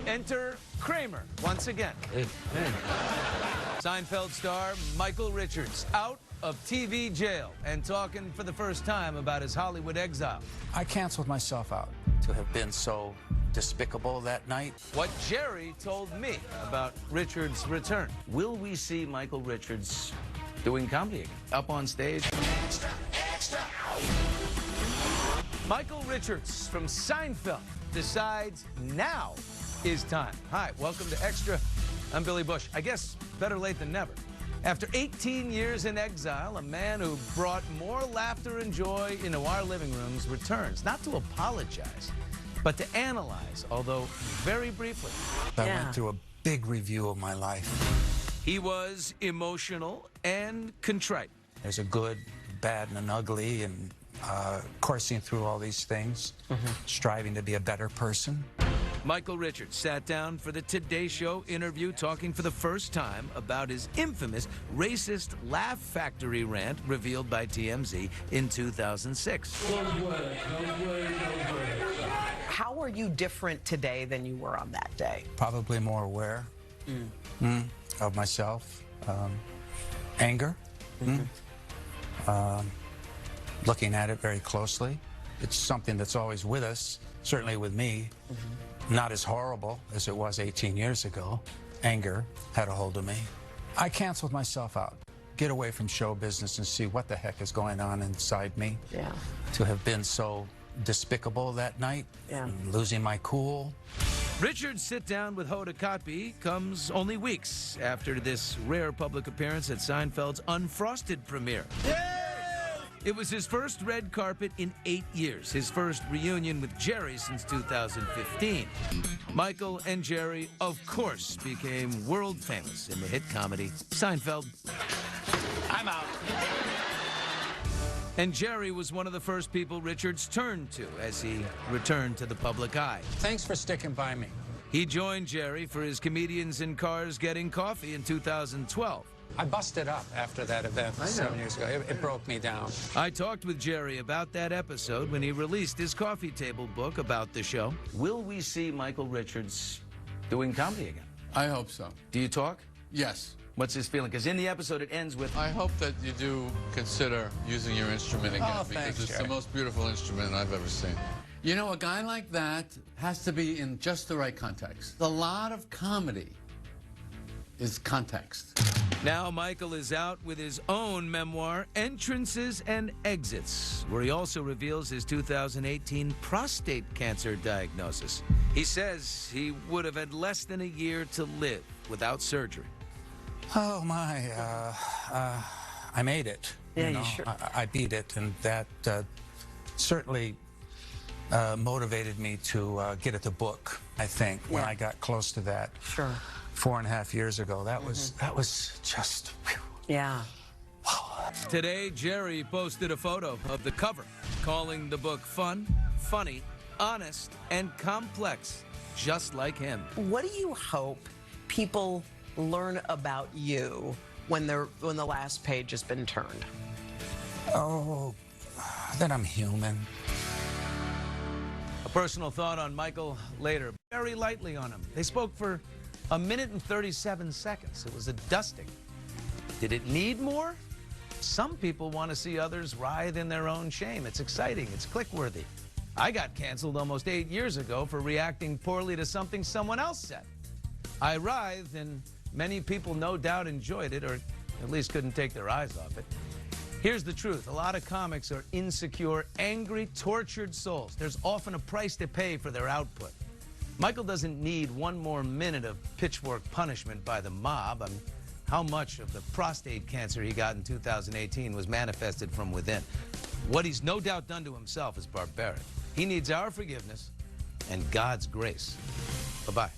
Enter Kramer once again. Hey. Seinfeld star Michael Richards out of TV jail and talking for the first time about his Hollywood exile. I canceled myself out. To have been so despicable that night. What Jerry told me about Richards' return. Will we see Michael Richards doing comedy again? Up on stage? Extra, extra. Michael Richards from Seinfeld decides now is time. Hi, welcome to Extra. I'm Billy Bush. I guess better late than never. After 18 years in exile, a man who brought more laughter and joy into our living rooms returns, not to apologize, but to analyze, although very briefly. I went through a big review of my life. He was emotional and contrite. There's a good, bad, and an ugly, and coursing through all these things, striving to be a better person. Michael Richards sat down for the Today Show interview, talking for the first time about his infamous racist Laugh Factory rant revealed by TMZ in 2006. How are you different today than you were on that day? Probably more aware of myself, anger, looking at it very closely. It's something that's always with us, certainly with me. Not as horrible as it was 18 years ago. Anger had a hold of me. I canceled myself out. Get away from show business and see what the heck is going on inside me. Yeah. To have been so despicable that night, losing my cool. Richards' sit-down with Hoda Kotb comes only weeks after this rare public appearance at Seinfeld's Unfrosted premiere. It was his first red carpet in 8 years, his first reunion with Jerry since 2015. Michael and Jerry, of course, became world famous in the hit comedy Seinfeld. I'm out. And Jerry was one of the first people Richards turned to as he returned to the public eye. Thanks for sticking by me. He joined Jerry for his Comedians in Cars Getting Coffee in 2012. I busted up after that event 7 years ago. It broke me down. I talked with Jerry about that episode when he released his coffee table book about the show. Will we see Michael Richards doing comedy again? I hope so. Do you talk? Yes. What's his feeling? Because in the episode it ends with... I hope that you do consider using your instrument again, because thanks, it's Jerry. the most beautiful instrument I've ever seen. You know, a guy like that has to be in just the right context. A lot of comedy is context. Now Michael is out with his own memoir, Entrances and Exits, where he also reveals his 2018 prostate cancer diagnosis. He says he would have had less than a year to live without surgery. Oh, my. I made it. Yeah, you know? you sure. I beat it, and that certainly motivated me to get at the book, I think, when I got close to that. Sure. 4.5 years ago. That was just... Whew. Yeah. Today, Jerry posted a photo of the cover, calling the book fun, funny, honest, and complex, just like him. What do you hope people learn about you when the last page has been turned? Oh, that I'm human. A personal thought on Michael later. Very lightly on him. They spoke for 1 minute and 37 seconds. It was a dusting. Did it need more? Some people want to see others writhe in their own shame. It's exciting. It's click-worthy. I got canceled almost 8 years ago for reacting poorly to something someone else said. I writhed, and many people no doubt enjoyed it, or at least couldn't take their eyes off it. Here's the truth. A lot of comics are insecure, angry, tortured souls. There's often a price to pay for their output. Michael doesn't need one more minute of pitchfork punishment by the mob. How much of the prostate cancer he got in 2018 was manifested from within? What he's no doubt done to himself is barbaric. He needs our forgiveness and God's grace. Bye-bye.